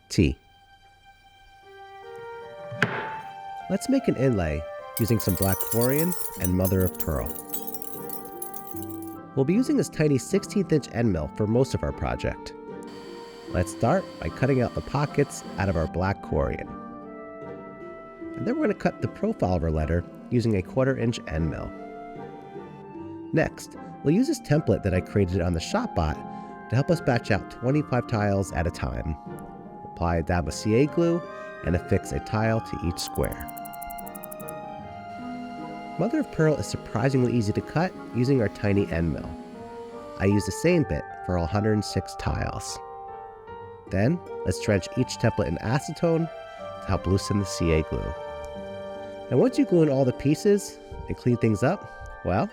T. Let's make an inlay using some black Corian and mother of pearl. We'll be using this tiny 16th-inch end mill for most of our project. Let's start by cutting out the pockets out of our black Corian. And then we're going to cut the profile of our letter using a 1/4-inch end mill. Next, we'll use this template that I created on the ShopBot to help us batch out 25 tiles at a time. Apply a dab of CA glue and affix a tile to each square. Mother of pearl is surprisingly easy to cut using our tiny end mill. I use the same bit for all 106 tiles. Then, let's drench each template in acetone to help loosen the CA glue. And once you glue in all the pieces and clean things up, well,